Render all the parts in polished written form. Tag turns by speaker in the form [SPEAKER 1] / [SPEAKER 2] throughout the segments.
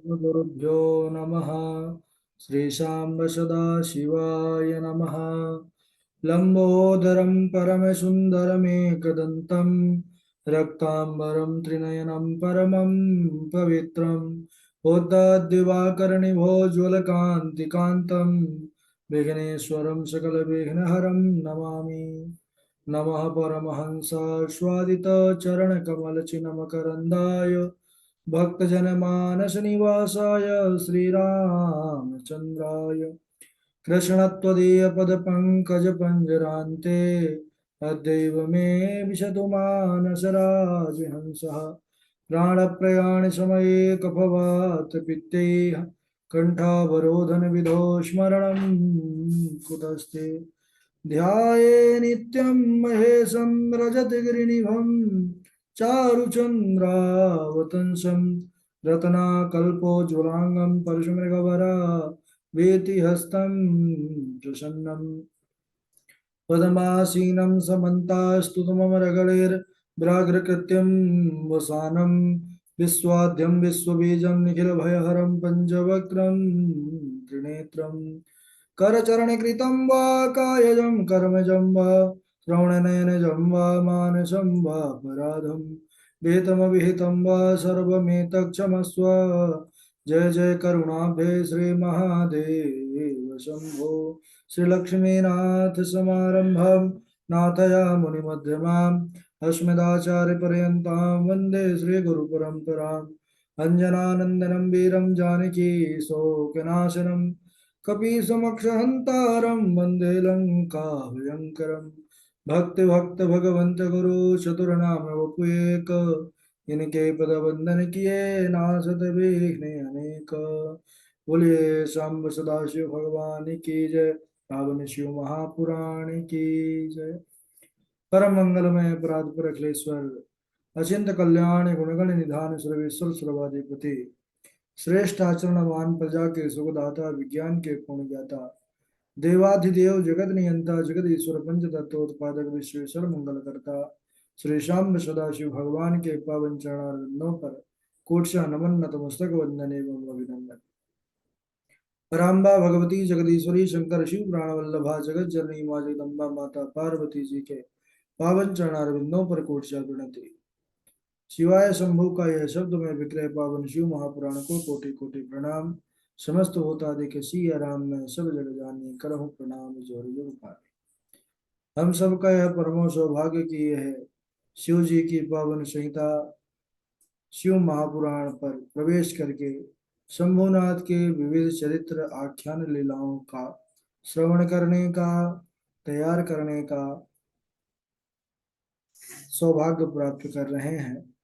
[SPEAKER 1] गुरुभ्यो नमः। श्रीशाम्ब सदाशिवाय नमः। लम्बोदरं परमसुन्दरमेकदन्तं रक्ताम्बरं त्रिनयनं परमं पवित्रम् उद्धद्दिवाकरनिभोज्वलकान्तिकान्तं विघ्नेश्वरं सकलविघ्नहरं नमामि। नमः परमहंसास्वादितचरणकमलचिन्मकरन्दाय भक्तजनमानसनिवासाय श्रीरामचन्द्राय कृष्णत्वदीयपदपङ्कजपञ्जरान्ते अद्यैव मे विशतु मानसराजहंसः प्राणप्रयाणसमये कफवात पित्तैः कण्ठावरोधनविधौ स्मरणं कुतस्ते ध्याये नित्यं महेशं रजतगिरिनिभं चारुचन्द्रावतंसं रत्नाकल्पोज्ज्वलाङ्गं परशुमृगवरा वेतिहस्तं प्रसन्नम् पद्मासीनं समन्तास्तुतमरगणैर्व्याघ्रकृत्यं वसानं विश्वाद्यं विश्वबीजं निखिलभयहरं पञ्चवक्त्रं त्रिनेत्रं करचरणकृतं वा कायजं कर्मजं वा श्रवणनयनजं वा मानसं वा अपराधं विहितमविहितं वा सर्वमेतत्क्षमस्व। जय जय करुणाभे श्री महादेव शंभो। श्रीलक्ष्मीनाथ समारंभं नाथयामुनिमध्यमाम् अस्मदाचार्यपर्यन्तां वन्दे श्रीगुरुपरम्पराम्। अञ्जनानन्दनं वीरं जानकी शोकनाशनं कपीसमक्षहन्तारं वन्दे लङ्काभयङ्करम्। भक्त भगवंत गुरु चतुर्नाम वपुएक इनके पद वंदन किए नासत विघ्न अनेक। बोलिए सांब सदाशिव भगवान की जय। पावन शिव महापुराण की जय। परम मंगलमय अपराध पर अखिलेश्वर अचिंत कल्याण गुणगण निधान सर्वेश्वर सर्वाधिपति श्रेष्ठ आचरणवान प्रजा के सुखदाता विज्ञान के पूर्ण ज्ञाता देवाधिदेव जगत नियंता जगत ईश्वर पंच तत्वोत्पादक विश्वेश्वर मंगल करता श्री श्याम सदाशिव भगवान के पावन चरणारविंदों पर कोटशा नमन नतमस्तक वंदन एवं अभिनंदन। रामबा भगवती जगदीश्वरी शंकर शिव प्राणवल्लभा जगत जननी माँ जगदम्बा माता पार्वती जी के पावन चरणारविंदों पर कोटशा प्रणति। शिवाय शंभु का यह शब्द में विक्रय पावन शिव महापुराण को कोटि कोटि प्रणाम। समस्त होता देखे सिया राम में सब जग जानी करहु प्रणाम जोर जोर पाए। हम सबका यह परमो सौभाग्य की यह शिव जी की पावन संहिता शिव महापुराण पर प्रवेश करके शंभुनाथ के विविध चरित्र आख्यान लीलाओं का श्रवण करने का तैयार करने का सौभाग्य प्राप्त कर रहे हैं।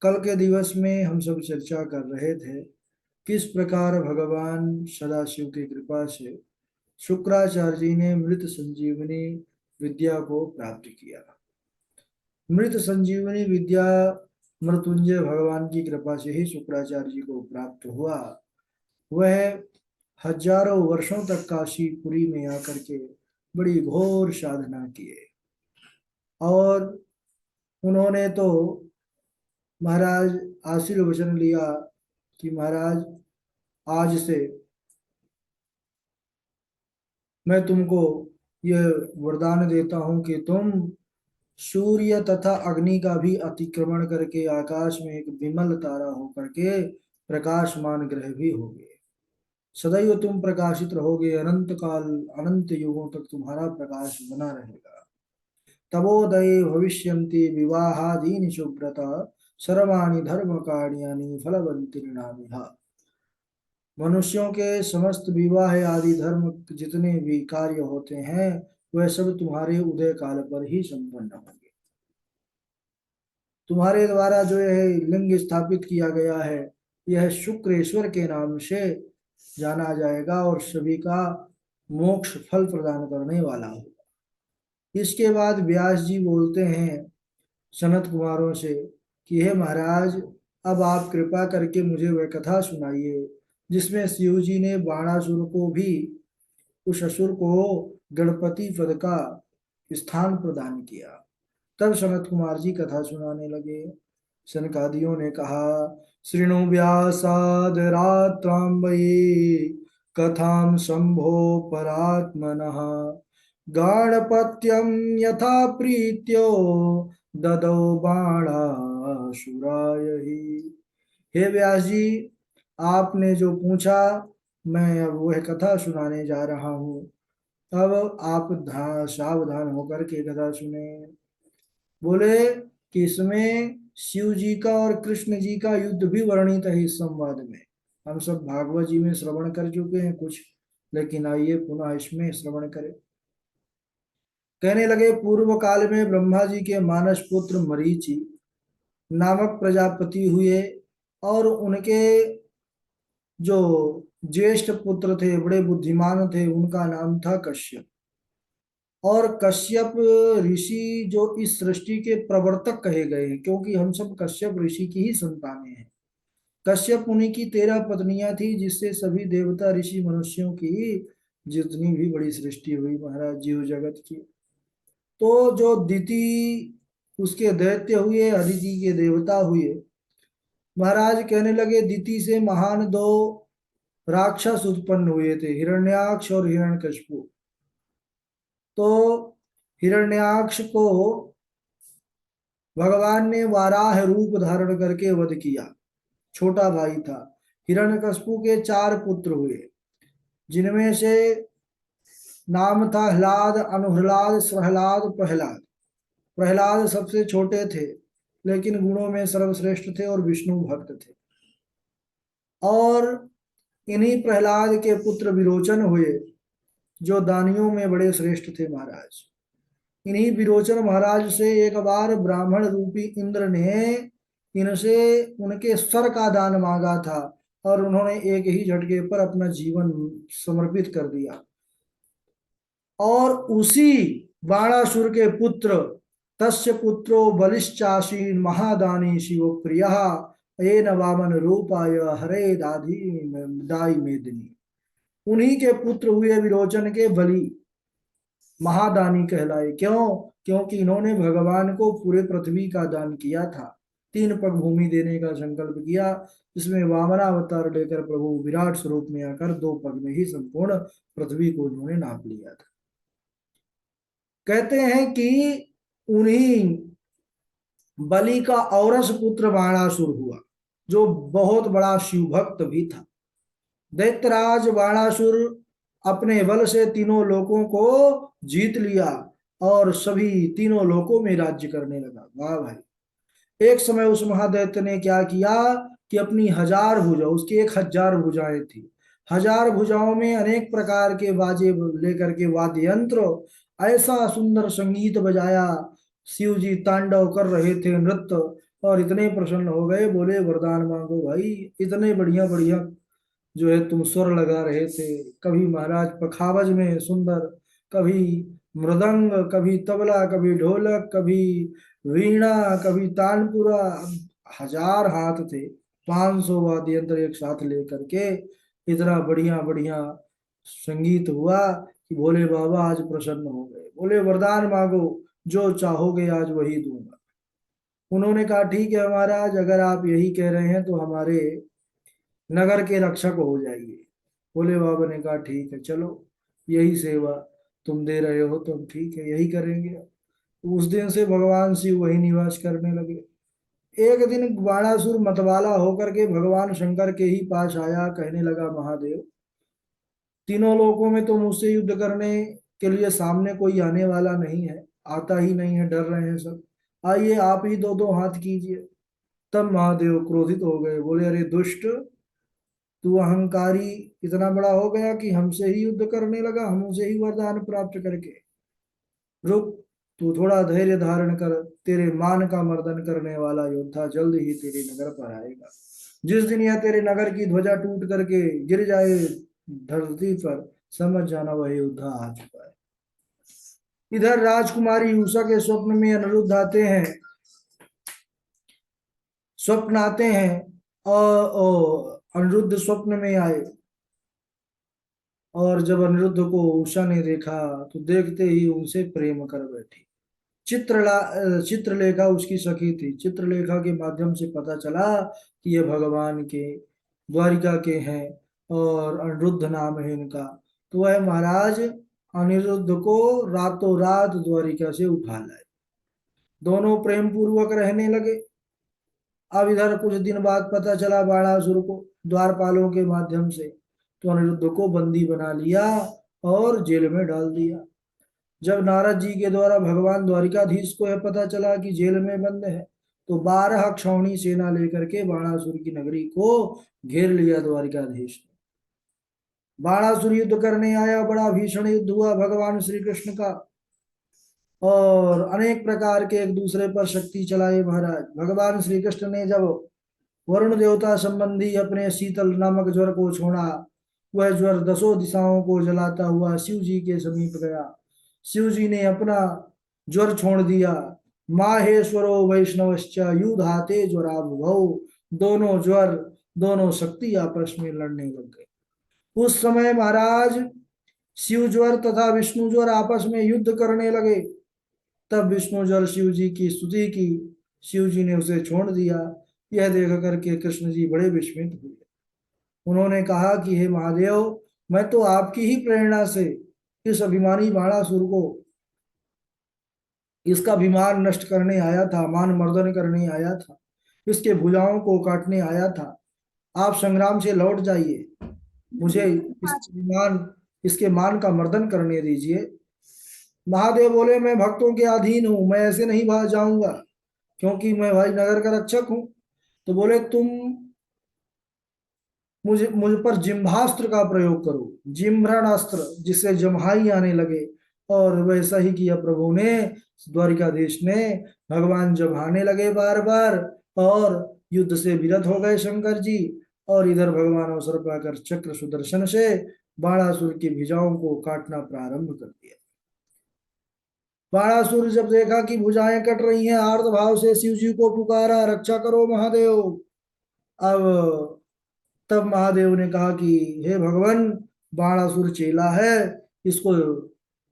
[SPEAKER 1] कल के दिवस में हम सब चर्चा कर रहे थे किस प्रकार भगवान सदाशिव की कृपा से शुक्राचार्य जी ने मृत संजीवनी विद्या को प्राप्त किया। मृत संजीवनी विद्या मृत्युंजय भगवान की कृपा से ही शुक्राचार्य जी को प्राप्त हुआ। वह हजारों वर्षों तक काशीपुरी में आकर के बड़ी घोर साधना किए और उन्होंने तो महाराज आशीर्वचन लिया कि महाराज आज से मैं तुमको यह वरदान देता हूं कि तुम सूर्य तथा अग्नि का भी अतिक्रमण करके आकाश में एक विमल तारा होकर के प्रकाशमान ग्रह भी होगे। सदैव तुम प्रकाशित रहोगे, अनंत काल अनंत युगों तक तुम्हारा प्रकाश बना रहेगा। तबोदये भविष्यन्ति विवाहादीनि शुभ्रत सर्वाणि धर्म कार्याणि फलवन्ति नृणामिह। मनुष्यों के समस्त विवाह आदि धर्म जितने भी कार्य होते हैं वह सब तुम्हारे उदय काल पर ही संपन्न होंगे। तुम्हारे द्वारा जो यह लिंग स्थापित किया गया है यह शुक्रेश्वर के नाम से जाना जाएगा और सभी का मोक्ष फल प्रदान करने वाला होगा। इसके बाद व्यास जी बोलते हैं सनत कुमारों से कि हे महाराज अब आप कृपा करके मुझे वह कथा सुनाइए जिसमें शिव जी ने बाणासुर को भी उस असुर को गणपति पद का स्थान प्रदान किया। तब सनत कुमार जी कथा सुनाने लगे। सनकादियों ने कहा शृणु व्यासादरात्राम्बये कथां शम्भो परात्मनः गाणपत्यं यथा प्रीत्यो ददौ बाणासुराय ही। हे व्यास जी, आपने जो पूछा मैं अब वह कथा सुनाने जा रहा हूँ। अब आप सावधान होकर के कथा सुने। बोले कि इसमें शिव जी का और कृष्ण जी का युद्ध भी वर्णित है इस संवाद में। हम सब भागवत जी में श्रवण कर चुके हैं कुछ, लेकिन आइए पुनः इसमें श्रवण करें। कहने लगे, पूर्व काल में ब्रह्मा जी के मानस पुत्र मरीचि नामक प्रजापति हुए, और उनके जो ज्येष्ठ पुत्र थे, बड़े बुद्धिमान थे, उनका नाम था कश्यप। और कश्यप ऋषि जो इस सृष्टि के प्रवर्तक कहे गए हैं, क्योंकि हम सब कश्यप ऋषि की ही संतानें हैं। कश्यप मुनि की 13 पत्नियां थी, जिससे सभी देवता ऋषि मनुष्यों की जितनी भी बड़ी सृष्टि हुई महाराज जीव जगत की। तो जो दिति उसके दैत्य हुए, अदिति के देवता हुए। महाराज कहने लगे, दिति से महान दो राक्षस उत्पन्न हुए थे, हिरण्याक्ष और हिरण्यकशिपु। तो हिरण्याक्ष को भगवान ने वाराह रूप धारण करके वध किया, छोटा भाई था। हिरण्यकशिपु के 4 पुत्र हुए, जिनमें से नाम था ह्लाद, अनुह्लाद, प्रहलाद, प्रहलाद। प्रहलाद सबसे छोटे थे, लेकिन गुणों में सर्वश्रेष्ठ थे और विष्णु भक्त थे। और इन्हीं प्रहलाद के पुत्र विरोचन हुए, जो दानियों में बड़े श्रेष्ठ थे महाराज। इन्हीं विरोचन महाराज से एक बार ब्राह्मण रूपी इंद्र ने इनसे उनके स्वर का दान मांगा था, और उन्होंने एक ही झटके पर अपना जीवन समर्पित कर दिया। और उसी बाणासुर के पुत्र, तस्य पुत्रो बलिश्चासीन महादानी शिव प्रिय येन वामन रूपाय हरे दाई मेदिनी। उन्हीं के पुत्र हुए विरोचन के बलि, महादानी कहलाए। क्यों? क्योंकि इन्होंने भगवान को पूरे पृथ्वी का दान किया था। 3 पग भूमि देने का संकल्प किया, जिसमें वामनावतार लेकर प्रभु विराट स्वरूप में आकर 2 पग में ही संपूर्ण पृथ्वी को इन्होंने नाप लिया था। कहते हैं कि उन्हीं बलि का औरस पुत्र बाणासुर हुआ, जो बहुत बड़ा शिव भक्त भी था। दैत्यराज बाणासुर अपने बल से तीनों लोकों को जीत लिया, और सभी तीनों लोकों में राज्य करने लगा। वाह भाई! एक समय उस महादैत्य ने क्या किया कि अपनी 1000 भुजा, उसकी 1000 भुजाएं थी, 1000 भुजाओं में अनेक प्रकार के बाजे लेकर के वाद्य यंत्र, ऐसा सुंदर संगीत बजाया। शिव जी तांडव कर रहे थे, नृत्य। और इतने प्रसन्न हो गए, बोले वरदान मांगो भाई। इतने बढ़िया बढ़िया जो है तुम स्वर लगा रहे थे, कभी महाराज पखावज में सुंदर, कभी मृदंग, कभी तबला, कभी ढोलक, कभी वीणा, कभी तानपुरा। 1000 हाथ थे, 500 वाद्य यंत्र एक साथ लेकर के इतना बढ़िया बढ़िया संगीत हुआ कि भोले बाबा आज प्रसन्न हो गए। बोले वरदान मांगो, जो चाहोगे आज वही दूंगा। उन्होंने कहा ठीक है महाराज, अगर आप यही कह रहे हैं तो हमारे नगर के रक्षक हो जाइए। भोले बाबा ने कहा ठीक है, चलो यही सेवा तुम दे रहे हो तो ठीक है, यही करेंगे। उस दिन से भगवान शिव वही निवास करने लगे। एक दिन बाणासुर मतवाला होकर के भगवान शंकर के ही पास आया, कहने लगा महादेव, तीनों लोकों में तो मुझसे युद्ध करने के लिए सामने कोई आने वाला नहीं है, आता ही नहीं है, डर रहे हैं सब। आइए आप ही दो दो हाथ कीजिए। तब महादेव क्रोधित हो गए, बोले अरे दुष्ट, तू अहंकारी इतना बड़ा हो गया कि हमसे ही युद्ध करने लगा, हमसे ही वरदान प्राप्त करके। रुक, तू थोड़ा धैर्य धारण कर, तेरे मान का मर्दन करने वाला योद्धा जल्द ही तेरे नगर पर आएगा। जिस दिन यह तेरे नगर की ध्वजा टूट करके गिर जाए धरती पर, समझ जाना वह योद्धा आ चुका है। इधर राजकुमारी उषा के स्वप्न में अनिरुद्ध आते हैं, स्वप्न आते हैं। और अनिरुद्ध स्वप्न में आए, और जब अनिरुद्ध को उषा ने देखा तो देखते ही उनसे प्रेम कर बैठी। चित्रलेखा उसकी सखी थी। चित्रलेखा के माध्यम से पता चला कि ये भगवान के द्वारिका के हैं और अनिरुद्ध नाम है इनका। तो वह महाराज अनिरुद्ध को रातों रात द्वारिका से उठा लाए। दोनों प्रेम पूर्वक रहने लगे। अब इधर कुछ दिन बाद पता चला बाणासुर को द्वारपालों के माध्यम से, तो अनिरुद्ध को बंदी बना लिया और जेल में डाल दिया। जब नारद जी के द्वारा भगवान द्वारिकाधीश को यह पता चला कि जेल में बंद है, तो 12 क्षौणी सेना लेकर के बाणासुर की नगरी को घेर लिया द्वारिकाधीश ने। बाणासुर युद्ध करने आया, बड़ा भीषण युद्ध हुआ भगवान श्री कृष्ण का, और अनेक प्रकार के एक दूसरे पर शक्ति चलाए महाराज। भगवान श्री कृष्ण ने जब वरुण देवता संबंधी अपने शीतल नामक ज्वर को छोड़ा, वह ज्वर 10 दिशाओं को जलाता हुआ शिव जी के समीप गया। शिव जी ने अपना ज्वर छोड़ दिया। माहेश्वरो वैष्णवश्च युधाते ज्वराभुभौ। दोनों ज्वर, दोनों शक्ति आपस में लड़ने लग गए। उस समय महाराज शिव ज्वर तथा विष्णु ज्वर आपस में युद्ध करने लगे। तब विष्णु ज्वर शिव जी की स्तुति की, शिव जी ने उसे छोड़ दिया। यह देख करके कृष्ण जी बड़े विस्मित हुए। उन्होंने कहा कि हे महादेव, मैं तो आपकी ही प्रेरणा से इस अभिमानी बाणासुर को, इसका अभिमान नष्ट करने आया था, मान मर्दन करने आया था, इसके भुजाओं को काटने आया था। आप संग्राम से लौट जाइए, मुझे इसके मान का मर्दन करने दीजिए। महादेव बोले, मैं भक्तों के अधीन हूं, मैं ऐसे नहीं भाग जाऊंगा, क्योंकि मैं भाई नगर का रक्षक हूं। तो बोले, तुम मुझ पर जिम्भास्त्र का प्रयोग करो, जिम्भरण अस्त्र, जिससे जम्हाई आने लगे। और वैसा ही किया प्रभु ने। द्वारिकाधीश ने, भगवान जम्हाने लगे बार बार, और युद्ध से विरत हो गए शंकर जी। और इधर भगवान अवसर पाकर चक्र सुदर्शन से बाणासुर की भुजाओं को काटना प्रारंभ कर दिया। बाणासुर जब देखा कि भुजाएं कट रही हैं, आर्त भाव से शिव जी को पुकारा, रक्षा करो महादेव। अब तब महादेव ने कहा कि हे भगवान, बाणासुर चेला है, इसको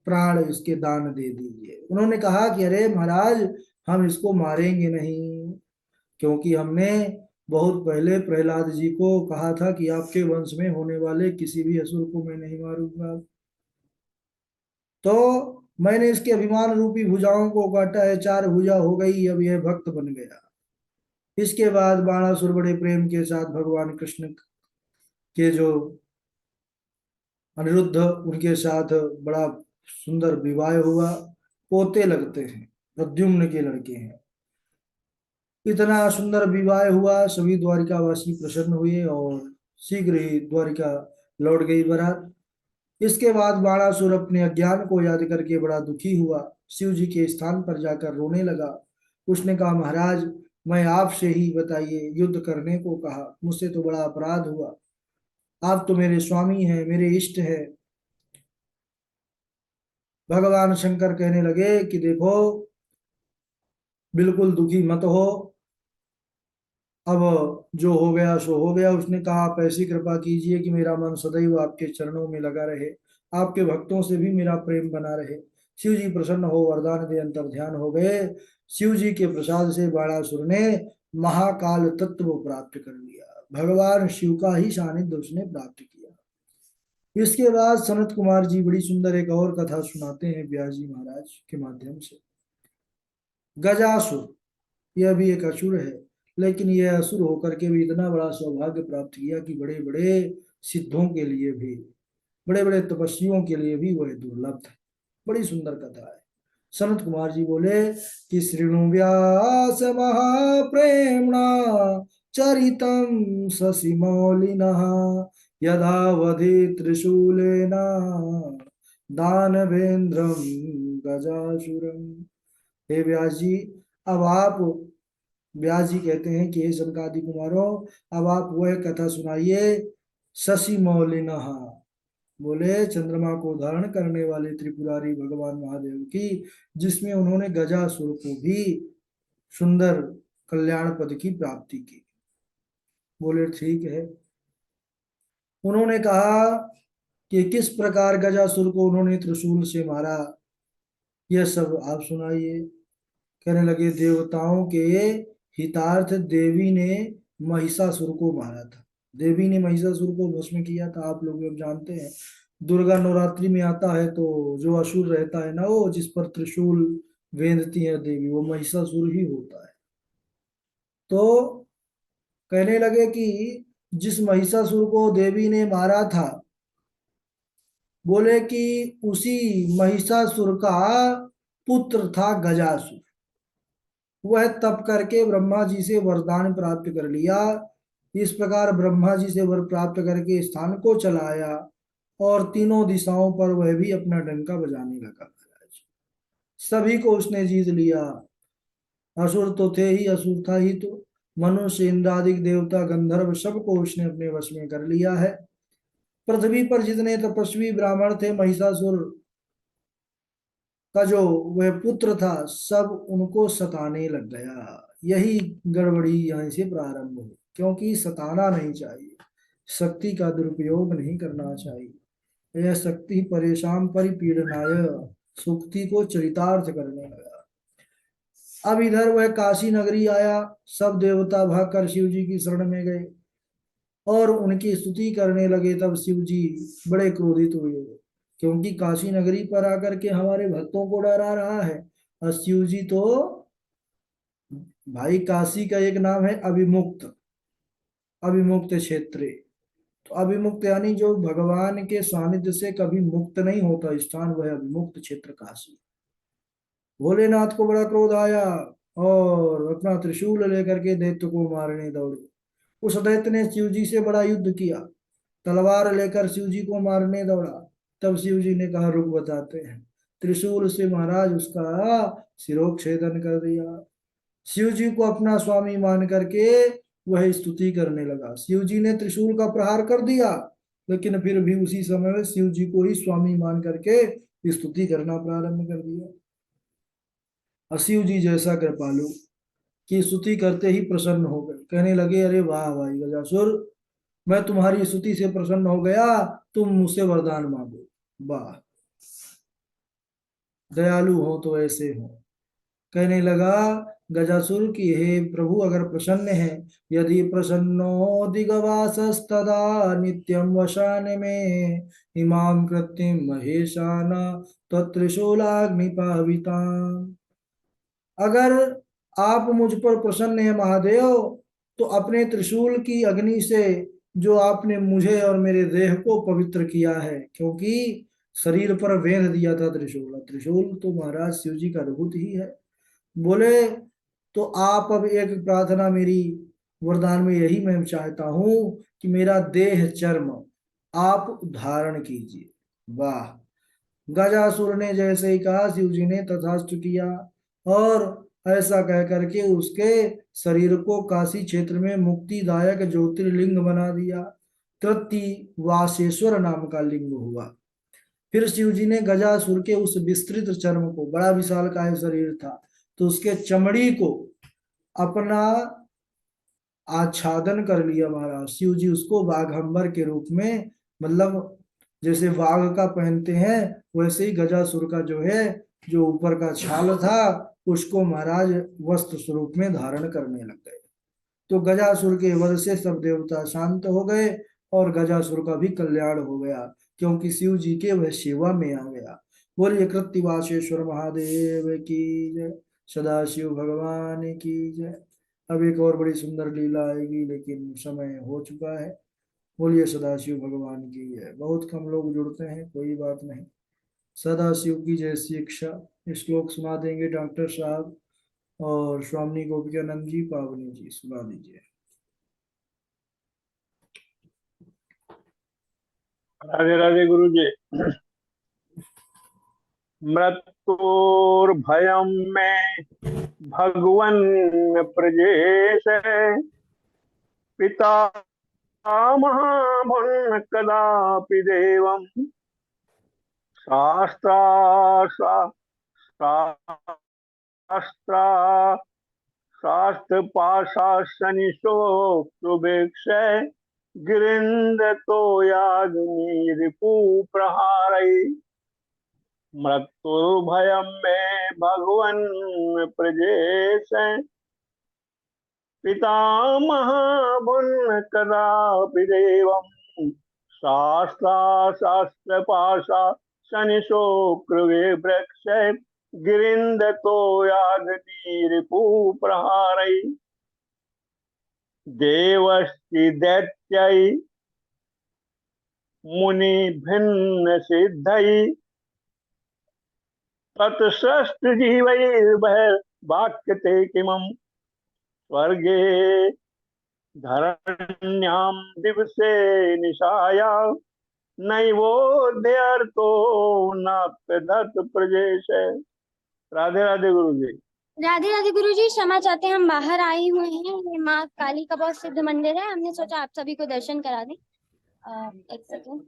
[SPEAKER 1] प्राण इसके दान दे दीजिए। उन्होंने कहा कि अरे महाराज, हम इसको मारेंगे नहीं, क्योंकि हमने बहुत पहले प्रहलाद जी को कहा था कि आपके वंश में होने वाले किसी भी असुर को मैं नहीं मारूंगा। तो मैंने इसके अभिमान रूपी भुजाओं को काटा है, 4 भुजा हो गई, अब यह भक्त बन गया। इसके बाद बाणासुर बड़े प्रेम के साथ भगवान कृष्ण के जो अनिरुद्ध, उनके साथ बड़ा सुंदर विवाह हुआ। पोते लगते हैं, प्रद्युम्न के लड़के हैं। इतना सुंदर विवाह हुआ, सभी द्वारिकावासी प्रसन्न हुए और शीघ्र ही द्वारिका लौट गई बारात। इसके बाद बाणासुर अपने अज्ञान को याद करके बड़ा दुखी हुआ, शिव जी के स्थान पर जाकर रोने लगा। उसने कहा, महाराज, मैं आपसे ही बताइए युद्ध करने को कहा, मुझसे तो बड़ा अपराध हुआ। आप तो मेरे स्वामी हैं, मेरे इष्ट हैं। भगवान शंकर कहने लगे कि देखो, बिल्कुल दुखी मत हो। अब जो हो गया सो हो गया। उसने कहा, आप ऐसी कृपा कीजिए कि मेरा मन सदैव आपके चरणों में लगा रहे, आपके भक्तों से भी मेरा प्रेम बना रहे। शिव जी प्रसन्न हो वरदान दे अंतर ध्यान हो गए। शिव जी के प्रसाद से बाणासुर ने महाकाल तत्व प्राप्त कर लिया। भगवान शिव का ही सानिध्य उसने प्राप्त किया। इसके बाद सनत कुमार जी बड़ी सुंदर एक और कथा सुनाते हैं व्यास जी महाराज के माध्यम से। गजासुर, यह भी एक असुर है, लेकिन यह असुर होकर के भी इतना बड़ा सौभाग्य प्राप्त किया कि बड़े बड़े सिद्धों के लिए भी, बड़े बड़े तपस्वियों के लिए भी वह दुर्लभ है। बड़ी सुंदर कथा है। सनत कुमार जी बोले कि शृणु व्यास महाप्रेमणा चरितम शशि मौलिनः यदावधि त्रिशूलेन दानवेंद्रम गजासुरम। हे व्यास जी, अब आप, व्यास जी कहते हैं कि हे सनकादि कुमारों, अब आप वह कथा सुनाइए शशि मौलिनः, बोले चंद्रमा को धारण करने वाले त्रिपुरारी भगवान महादेव की, जिसमें उन्होंने गजासुर को भी सुंदर कल्याण पद की प्राप्ति की। बोले ठीक है। उन्होंने कहा कि किस प्रकार गजासुर को उन्होंने त्रिशूल से मारा, यह सब आप सुनाइए। कहने लगे देवताओं के हितार्थ देवी ने महिषासुर को मारा था। देवी ने महिषासुर को भस्म किया था, आप लोग अब जानते हैं। दुर्गा नवरात्रि में आता है तो जो असुर रहता है ना, वो जिस पर त्रिशूल वेंधती है देवी, वो महिषासुर ही होता है। तो कहने लगे कि जिस महिषासुर को देवी ने मारा था, बोले कि उसी महिषासुर का पुत्र था गजासुर। वह तप करके ब्रह्मा जी से वरदान प्राप्त कर लिया। इस प्रकार ब्रह्मा जी से वर प्राप्त करके स्थान को चलाया, और तीनों दिशाओं पर वह भी अपना डंका बजाने लगा। सभी को उसने जीत लिया। असुर तो थे ही, असुर था ही तो मनुष्य इंद्रादिक देवता गंधर्व सबको उसने अपने वश में कर लिया है। पृथ्वी पर जितने तपस्वी ब्राह्मण थे, महिषासुर का जो वह पुत्र था, सब उनको सताने लग गया। यही गड़बड़ी यहाँ से प्रारंभ हुई, क्योंकि सताना नहीं चाहिए, शक्ति का दुरुपयोग नहीं करना चाहिए। यह शक्ति परेशान परिपीड़नाय, सुक्ति को चरितार्थ करने लगा। अब इधर वह काशी नगरी आया। सब देवता भागकर शिव जी की शरण में गए और उनकी स्तुति करने लगे। तब शिव जी बड़े क्रोधित हुए, क्योंकि काशी नगरी पर आकर के हमारे भक्तों को डरा रहा है। और शिव जी तो, भाई काशी का एक नाम है अभिमुक्त, अभिमुक्त क्षेत्र। तो अभिमुक्त यानी जो भगवान के सानिध्य से कभी मुक्त नहीं होता स्थान, वह अभिमुक्त क्षेत्र काशी। भोलेनाथ को बड़ा क्रोध आया और अपना त्रिशूल लेकर के दैत्य को मारने दौड़े। उस दैत्य ने शिव जी से बड़ा युद्ध किया, तलवार लेकर शिव जी को मारने दौड़ा। तब शिव जी ने कहा रुक, बताते हैं। त्रिशूल से महाराज उसका सिरोच्छेदन कर दिया। शिव जी को अपना स्वामी मान करके वह स्तुति करने लगा। शिव जी ने त्रिशूल का प्रहार कर दिया, लेकिन फिर भी उसी समय में शिव जी को ही स्वामी मान करके स्तुति करना प्रारंभ कर दिया। और शिव जी जैसा कृपालु कि स्तुति करते ही प्रसन्न हो गए। कहने लगे अरे वाह भाई गजासुर, मैं तुम्हारी स्तुति से प्रसन्न हो गया, तुम मुझसे वरदान मांगो। वाह, दयालु हो तो ऐसे हो। कहने लगा गजासुर की हे प्रभु, अगर प्रसन्न है, यदि प्रसन्नो दिगवासस्तदा नित्यं वशान में इमाम कृत्तिम महेशान त्रिशूलाग्निपाविता। अगर आप मुझ पर प्रसन्न है महादेव, तो अपने त्रिशूल की अग्नि से जो आपने मुझे और मेरे देह को पवित्र किया है, क्योंकि शरीर पर वेध दिया था त्रिशूल, त्रिशूल तो महाराज शिव जी का अद्भुत ही है। बोले तो आप अब एक प्रार्थना मेरी वरदान में यही मैं चाहता हूं कि मेरा देह चर्म आप धारण कीजिए। वाह, गजासुर ने जैसे ही कहा, शिव जी ने तथास्तु किया, और ऐसा कह करके उसके शरीर को काशी क्षेत्र में मुक्तिदायक ज्योतिर्लिंग बना दिया। तृप्ति वासेश्वर नाम का लिंग हुआ। फिर शिव जी ने गजासुर के उस विस्तृत चर्म को, बड़ा विशालकाय शरीर था, तो उसके चमड़ी को अपना आच्छादन कर लिया महाराज। शिव जी उसको बाघंबर के रूप में, मतलब जैसे वाघ का पहनते हैं, वैसे ही गजासुर का जो है, जो ऊपर का छाल था, उसको महाराज वस्त्र स्वरूप में धारण करने लग गए। तो गजासुर के वध से सब देवता शांत हो गए, और गजासुर का भी कल्याण हो गया, क्योंकि शिव जी के वह सेवा में आ गया। बोलिए कृत्तिवासेश्वर महादेव की जय, सदाशिव भगवान की जय। अब एक और बड़ी सुंदर लीला आएगी, लेकिन समय हो चुका है। बोलिए सदाशिव भगवान की जय। बहुत कम लोग जुड़ते हैं, कोई बात नहीं। सदाशिव की जय शिक्षा। श्लोक सुना देंगे डॉक्टर साहब, और स्वामी गोपिकानंद जी, पावनी जी, सुना दीजिए।
[SPEAKER 2] राधे राधे गुरु जी। मृत्युर्भयं मे भगवन् प्रजेश पिता महाभं कदापि देवं शास्त्रा शास्त्रा शास्त्रपाशासनिशोक्तुभिक्ष गिरीन्द्र तो याग्नि रिपु प्रहारै मृत्युर्भयं मे भगवन् प्रजेश पितामहः कदापि देवम् शास्त्रपाशा शनिशोकृवे वृक्ष गिरिन्दतो यागनीरिपुप्रहारै देवश्चि दैत्यै मुनि भिन्न सिद्धै तत्सृष्ट जीवैर्बहिर्वाक्यते किमम् स्वर्गे धरण्यां दिवसे निशायां नैवोदयर्तो नाप्यदत प्रजेश। राधे राधे गुरु जी।
[SPEAKER 3] राधे राधे गुरु जी, क्षमा चाहते हैं, हम बाहर आए हुए हैं। ये माँ काली का बहुत सिद्ध मंदिर है, हमने सोचा आप सभी को दर्शन करा दें। एक सेकंड।